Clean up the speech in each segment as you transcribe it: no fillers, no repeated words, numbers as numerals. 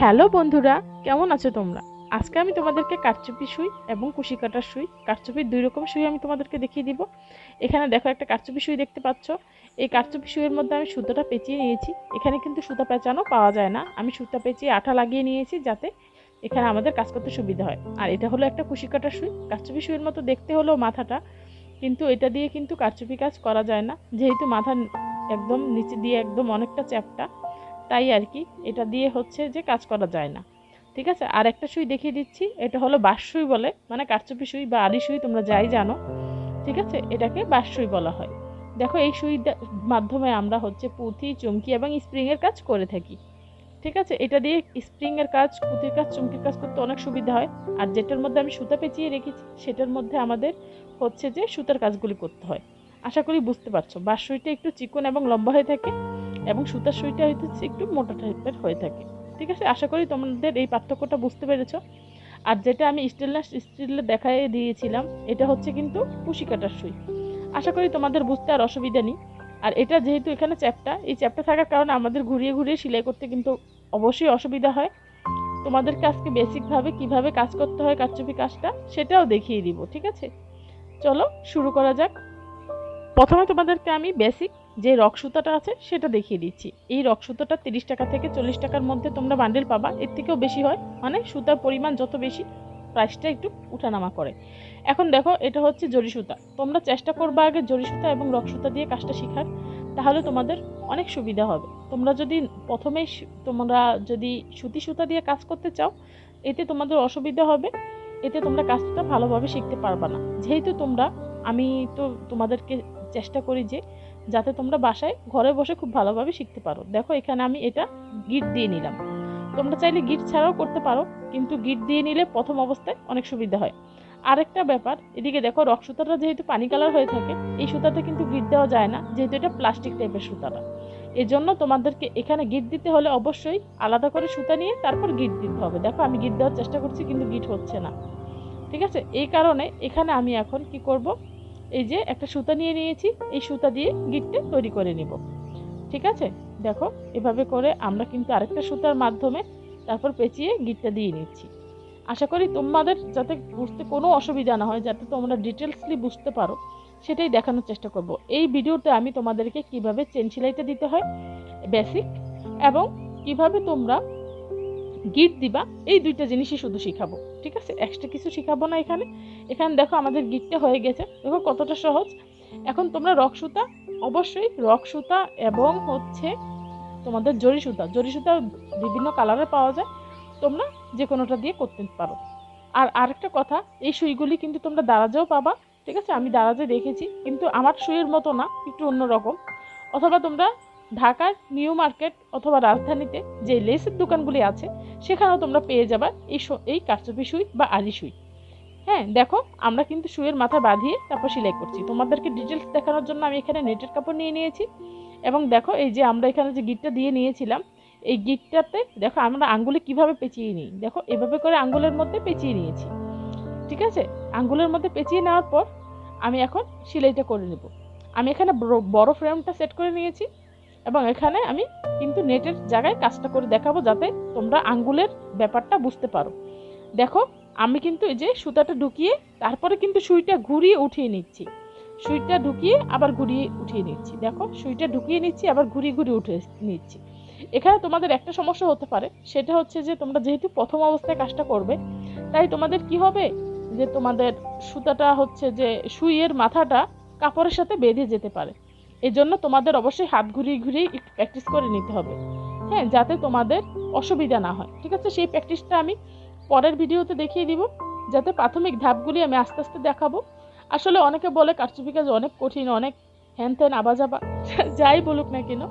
Hello বন্ধুরা, কেমন আছো তোমরা? আজকে আমি তোমাদেরকে কারচুপি সুই এবং কুশি কাটার সুই, কারচুপির দুই রকম সুই আমি তোমাদেরকে দেখিয়ে দিব। এখানে দেখো একটা কারচুপি সুই দেখতে পাচ্ছ। এই কারচুপি সুইয়ের মধ্যে আমি সুতোটা পেঁচিয়ে নিয়েছি। এখানে কিন্তু সুতা পেঁচানো পাওয়া যায় না, আমি সুতা পেঁচিয়ে আঠা লাগিয়ে নিয়েছি যাতে এখানে আমাদের কাজ করতে সুবিধা হয়। আর এটা হলো একটা কুশি কাটার সুই। কারচুপি সুইয়ের মতো দেখতে হলো মাথাটা, কিন্তু এটা দিয়ে কিন্তু কারচুপি কাজ করা যায় না, যেহেতু মাথা একদম নিচে দিয়ে একদম অনেকটা চ্যাপ্টা, তাই আর কি এটা দিয়ে হচ্ছে যে কাজ করা যায় না। ঠিক আছে, আর একটা সুই দেখিয়ে দিচ্ছি। এটা হলো বাঁশ সুই বলে, মানে কারচুপি সুই বা আরি সুই তোমরা যাই জানো। ঠিক আছে, এটাকে বাঁশ সুই বলা হয়। দেখো এই সুই মাধ্যমে আমরা হচ্ছে পুঁথি, চুমকি এবং স্প্রিং এর কাজ করে থাকি। ঠিক আছে, এটা দিয়ে স্প্রিং এর কাজ, পুঁতির কাজ, চুমকির কাজ করতে অনেক সুবিধা হয়। আর যেটার মধ্যে আমি সুতা পেঁচিয়ে রেখেছি সেটার মধ্যে আমাদের হচ্ছে যে সুতার কাজগুলি করতে হয়। আশা করি বুঝতে পারছো। বাঁশ সুইটা একটু চিকন এবং লম্বা হয়ে থাকে এবং সুতার সুইটা হয়তো একটু মোটা টাইপের হয়ে থাকে। ঠিক আছে, আশা করি তোমাদের এই পার্থক্যটা বুঝতে পেরেছো। আর যেটা আমি স্টেনলেস স্টিলের দেখাই দিয়েছিলাম, এটা হচ্ছে কিন্তু কুশি কাটার সুই। আশা করি তোমাদের বুঝতে আর অসুবিধা নেই। আর এটা যেহেতু এখানে চ্যাপ্টা, এই চ্যাপ্টা থাকার কারণে আমাদের ঘুরিয়ে ঘুরিয়ে সেলাই করতে কিন্তু অবশ্যই অসুবিধা হয়। তোমাদেরকে আজকে বেসিকভাবে কিভাবে কাজ করতে হয় কারচুপি কাজটা সেটাও দেখিয়ে দিব। ঠিক আছে, চলো শুরু করা যাক। প্রথমে তোমাদেরকে আমি বেসিক যে রক সুতাটা আছে সেটা দেখিয়ে দিচ্ছি। এই রক সুতাটা 30 টাকা থেকে 40 টাকার মধ্যে তোমরা বান্ডেল পাবা, এর থেকেও বেশি হয়, মানে সুতার পরিমাণ যত বেশি প্রাইসটা একটু উঠানামা করে। এখন দেখো এটা হচ্ছে জরি সুতা। তোমরা চেষ্টা করবা আগে জরি সুতা এবং রক সুতা দিয়ে কাজটা শেখার, তাহলে তোমাদের অনেক সুবিধা হবে। তোমরা যদি প্রথমেই তোমরা যদি সুতি সুতা দিয়ে কাজ করতে চাও, এতে তোমাদের অসুবিধা হবে, এতে তোমরা কাজটা ভালোভাবে শিখতে পারবা না। যেহেতু আমি তো তোমাদেরকে চেষ্টা করি যে যাতে তোমরা বাসায় ঘরে বসে খুব ভালোভাবে শিখতে পারো। দেখো এখানে আমি এটা গিট দিয়ে নিলাম। তোমরা চাইলে গিট ছাড়াও করতে পারো, কিন্তু গিট দিয়ে নিলে প্রথম অবস্থায় অনেক সুবিধা হয়। আরেকটা ব্যাপার, এদিকে দেখো রক সুতাটা যেহেতু পানি কালার হয়ে থাকে, এই সুতাতে কিন্তু গিট দেওয়া যায় না, যেহেতু এটা প্লাস্টিক টাইপের সুতাটা। এজন্য তোমাদেরকে এখানে গিট দিতে হলে অবশ্যই আলাদা করে সুতা নিয়ে তারপর গিট দিতে হবে। দেখো আমি গিট দেওয়ার চেষ্টা করছি কিন্তু গিট হচ্ছে না। ঠিক আছে, এই কারণে এখানে আমি এখন কি করব, এই যে একটা সুতা নিয়ে নিয়েছি, এই সুতা দিয়ে গিটটা তৈরি করে নিব। ঠিক আছে, দেখো এভাবে করে আমরা কিন্তু আরেকটা সুতার মাধ্যমে তারপর পেঁচিয়ে গিটটা দিয়ে নিচ্ছি। আশা করি তোমাদের যাতে বুঝতে কোনো অসুবিধা না হয়, যাতে তোমরা ডিটেলসলি বুঝতে পারো, সেটাই দেখানোর চেষ্টা করব। এই ভিডিওতে আমি তোমাদেরকে কিভাবে চেন সেলাইটা দিতে হয় বেসিক, এবং কিভাবে তোমরা গিট দিবা, এই দুইটা জিনিসই শুধু শিখাবো। ঠিক আছে, এক্সট্রা কিছু শিখাবো না। এখানে এখানে দেখো আমাদের গিটটা হয়ে গেছে, দেখো কতটা সহজ। এখন তোমরা রক সুতা, অবশ্যই রক সুতা এবং হচ্ছে তোমাদের জরি সুতা বিভিন্ন কালারে পাওয়া যায়, তোমরা যে কোনোটা দিয়ে করতে পারো। আর আরেকটা কথা, এই সুইগুলি কিন্তু তোমরা দারাজেও পাবা। ঠিক আছে, আমি দারাজে দেখেছি, কিন্তু আমার সুইয়ের মতো না, একটু অন্যরকম। অথবা তোমরা ঢাকার নিউ মার্কেট অথবা রাজধানীতে যে লেসের দোকানগুলি আছে সেখানেও তোমরা পেয়ে যাবা এই কারচুপি সুই বা আরি সুই। হ্যাঁ দেখো, আমরা কিন্তু সুইয়ের মাথা বাঁধিয়ে তারপর সেলাই করছি। তোমাদেরকে ডিটেলস দেখানোর জন্য আমি এখানে নেটের কাপড় নিয়ে নিয়েছি। এবং দেখো এই যে আমরা এখানে যে গিটটা দিয়ে নিয়েছিলাম, এই গিটটাতে দেখো আমরা আঙ্গুলে কিভাবে পেঁচিয়ে নিই। দেখো এভাবে করে আঙ্গুলের মধ্যে পেঁচিয়ে নিয়েছি। ঠিক আছে, আঙ্গুলের মধ্যে পেঁচিয়ে নেওয়ার পর আমি এখন সেলাইটা করে নেব। আমি এখানে বড় ফ্রেমটা সেট করে নিয়েছি এবং এখানে আমি কিন্তু নেটের জায়গায় কাজটা করে দেখাবো, যাতে তোমরা আঙ্গুলের ব্যাপারটা বুঝতে পারো। দেখো আমি কিন্তু এই যে সুতাটা ঢুকিয়ে তারপরে কিন্তু সুইটা ঘুরিয়ে উঠিয়ে নিচ্ছি, সুইটা ঢুকিয়ে আবার ঘুরিয়ে উঠিয়ে নিচ্ছি। দেখো সুইটা ঢুকিয়ে নিচ্ছি, আবার ঘুরিয়ে ঘুরিয়ে উঠে নিচ্ছি। এখানে তোমাদের একটা সমস্যা হতে পারে, সেটা হচ্ছে যে তোমরা যেহেতু প্রথম অবস্থায় কাজটা করবে, তাই তোমাদের কি হবে যে তোমাদের সুতাটা হচ্ছে যে সুইয়ের মাথাটা কাপড়ের সাথে বেঁধে যেতে পারে। এই জন্য তোমাদের অবশ্যই হাত ঘুরিয়ে ঘুরিয়ে একটু প্র্যাকটিস করে নিতে হবে, হ্যাঁ, যাতে তোমাদের অসুবিধা না হয়। ঠিক আছে, সেই প্র্যাকটিসটা আমি পরের ভিডিওতে দেখিয়ে দিব, যাতে প্রাথমিক ধাপগুলি আমি আস্তে আস্তে দেখাবো। আসলে অনেকে বলে কারচুপি কাজ অনেক কঠিন, অনেক হ্যান ত্যান আবাজাবা, যাই বলুক না কেন,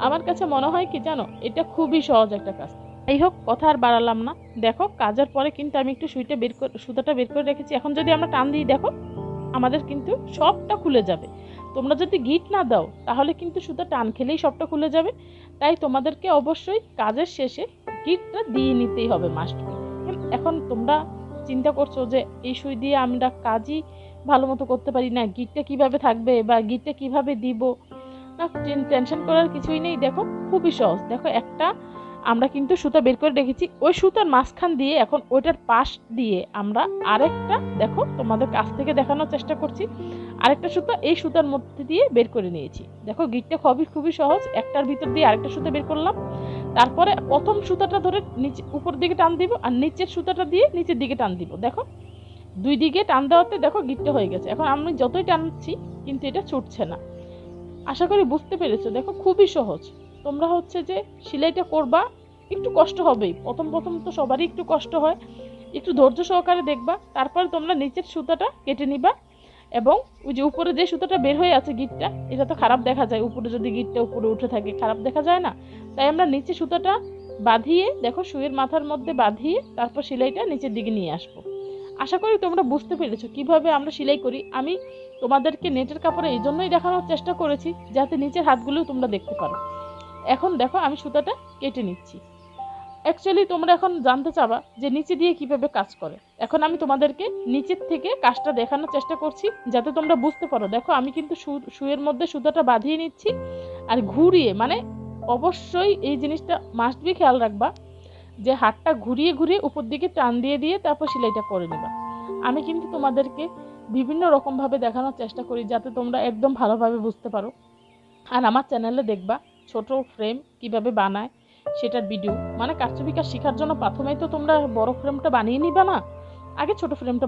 আমার কাছে মনে হয় কি জানো, এটা খুবই সহজ একটা কাজ। এই হোক, কথা আর বাড়ালাম না। দেখো কাজের পরে কিন্তু আমি একটু সুতাটা বের করে রেখেছি। এখন যদি আমরা টান দিই, দেখো আমাদের কিন্তু সবটা খুলে যাবে। তোমরা যদি গিট না দাও তাহলে কিন্তু সুতা টান খেলেই সবটা খুলে যাবে। তাই তোমাদেরকে অবশ্যই কাজের শেষে গিটটা দিয়ে নিতেই হবে, মাস্ট বি। এখন তোমরা চিন্তা করছো যে এই সুই দিয়ে আমরা কাজই ভালো মতো করতে পারি না, গিটটা কিভাবে থাকবে বা গিটটা কিভাবে দিব না, টেনশন করার কিছুই নেই। দেখো খুবই সহজ। দেখো একটা আমরা কিন্তু সুতা বের করে রেখেছি। ওই সুতার মাঝখান দিয়ে এখন ওইটার পাশ দিয়ে আমরা আরেকটা, দেখো তোমাদের কাছ থেকে দেখানোর চেষ্টা করছি, আরেকটা সুতা এই সুতার মধ্যে দিয়ে বের করে নিয়েছি। দেখো গিটটা খুবই সহজ। একটার ভিতর দিয়ে আরেকটা সুতা বের করলাম, তারপরে প্রথম সুতাটা ধরে নিচে উপর দিকে টান দিব আর নিচের সুতাটা দিয়ে নিচের দিকে টান দিব। দেখো দুই দিকে টান দেওয়াতে দেখো গিটটা হয়ে গেছে। এখন আমি যতই টানছি কিন্তু এটা ছুটছে না। আশা করি বুঝতে পেরেছো। দেখো খুবই সহজ। তোমরা হচ্ছে যে সেলাইটা করবা, একটু কষ্ট হবেই, প্রথম তো সবারই একটু কষ্ট হয়, একটু ধৈর্য সহকারে দেখবা। তারপরে তোমরা নিচের সুতাটা কেটে নিবা এবং ওই যে উপরে যে সুতাটা বের হয়ে আছে গিটটা, এটা তো খারাপ দেখা যায়, উপরে যদি গিটটা উপরে উঠে থাকে খারাপ দেখা যায় না, তাই আমরা নিচে সুতাটা বাঁধিয়ে, দেখো সুইয়ের মাথার মধ্যে বাঁধিয়ে তারপর সেলাইটা নিচের দিকে নিয়ে আসবো। আশা করি তোমরা বুঝতে পেরেছো কিভাবে আমরা সেলাই করি। আমি তোমাদেরকে নেটের কাপড়ে এই জন্যই দেখানোর চেষ্টা করেছি যাতে নিচের হাতগুলো তোমরা দেখতে পারো। এখন দেখো আমি সুতাটা কেটে নিচ্ছি। অ্যাকচুয়ালি তোমরা এখন জানতে চাবা যে নিচে দিয়ে কিভাবে কাজ করে। এখন আমি তোমাদেরকে নিচের থেকে কাজটা দেখানোর চেষ্টা করছি যাতে তোমরা বুঝতে পারো। দেখো আমি কিন্তু সুইয়ের মধ্যে সুতাটা বাঁধিয়ে নিচ্ছি আর ঘুরিয়ে, মানে অবশ্যই এই জিনিসটা মাস্ট বি খেয়াল রাখবা যে হাতটা ঘুরিয়ে উপর দিকে টান দিয়ে তারপর সেলাইটা করে নেবা। আমি কিন্তু তোমাদেরকে বিভিন্ন রকমভাবে দেখানোর চেষ্টা করি যাতে তোমরা একদম ভালোভাবে বুঝতে পারো। আর আমার চ্যানেলে দেখবা ছোট ফ্রেম কিভাবে বানায় সেটার ভিডিও, মানে কারচুপি কাজ শেখার জন্য প্রথমেই তো তোমরা বড় ফ্রেমটা বানিয়ে নিবা না, আগে ছোট ফ্রেমটা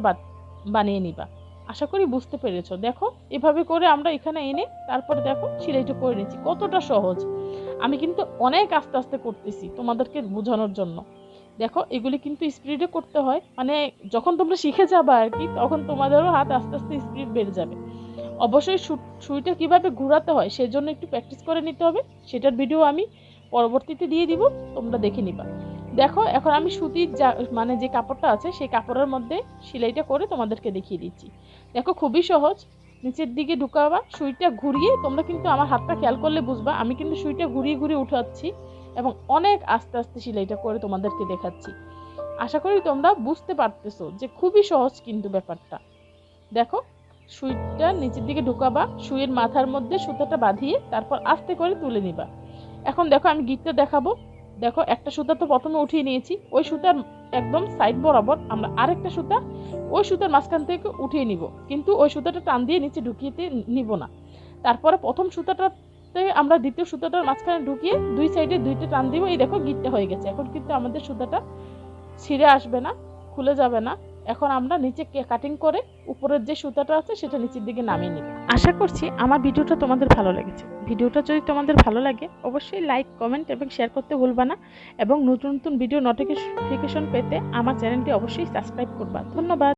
বানিয়ে নিবা। আশা করি বুঝতে পেরেছো। দেখো এভাবে করে আমরা এখানে এনে তারপরে দেখো সেলাইটা করে নিচ্ছি। কতটা সহজ। আমি কিন্তু অনেক আস্তে আস্তে করতেছি তোমাদেরকে বোঝানোর জন্য। দেখো এগুলি কিন্তু স্পিডে করতে হয়, মানে যখন তোমরা শিখে যাবে আর কি, তখন তোমাদেরও হাত আস্তে আস্তে স্পিড বেড়ে যাবে। অবশ্যই সুইটা কিভাবে ঘোরাতে হয় সেজন্য একটু প্র্যাকটিস করে নিতে হবে, সেটার ভিডিও আমি পরবর্তীতে দিয়ে দিব, তোমরা দেখে নিবা। দেখো এখন আমি সুতির মানে যে কাপড়টা আছে সেই কাপড়ের মধ্যে সেলাইটা করে তোমাদেরকে দেখিয়ে দিচ্ছি। দেখো খুবই সহজ। নিচের দিকে ঢুকাবা, সুইটা ঘুরিয়ে, তোমরা কিন্তু আমার হাতটা খেয়াল করলে বুঝবা আমি কিন্তু সুইটা ঘুরিয়ে উঠাচ্ছি এবং অনেক আস্তে আস্তে সেলাইটা করে তোমাদেরকে দেখাচ্ছি। আশা করি তোমরা বুঝতে পারতেছো যে খুবই সহজ কিন্তু ব্যাপারটা। দেখো সুইটা নিচের দিকে ঢুকাবা, সুইয়ের মাথার মধ্যে সুতাটা বাঁধিয়ে তারপর আস্তে করে তুলে নিবা। এখন দেখো আমি গিটটা দেখাবো। দেখো একটা সুতা তো প্রথমে উঠিয়ে নিয়েছি, ওই সুতার একদম সাইড বরাবর আমরা আরেকটা সুতা ওই সুতার মাঝখান থেকে উঠিয়ে নিব, কিন্তু ওই সুতাটা টান দিয়ে নিচে ঢুকিয়ে নিব না। তারপরে প্রথম সুতাটাতে আমরা দ্বিতীয় সুতাটার মাঝখানে ঢুকিয়ে দুই সাইডে দুইটা টান দিব। এই দেখো গিটটা হয়ে গেছে। এখন কিন্তু আমাদের সুতাটা ছিঁড়ে আসবে না, খুলে যাবে না। এখন আমরা নিচে কাটিং করে উপরের যে সুতাটা আছে সেটা নিচের দিকে নামিয়ে নিব। আশা করছি আমার ভিডিওটা তোমাদের ভালো লেগেছে। ভিডিওটা যদি তোমাদের ভালো লাগে অবশ্যই লাইক, কমেন্ট এবং শেয়ার করতে ভুলবা না এবং নতুন ভিডিও নোটিফিকেশন পেতে আমার চ্যানেলটি অবশ্যই সাবস্ক্রাইব করবা। ধন্যবাদ।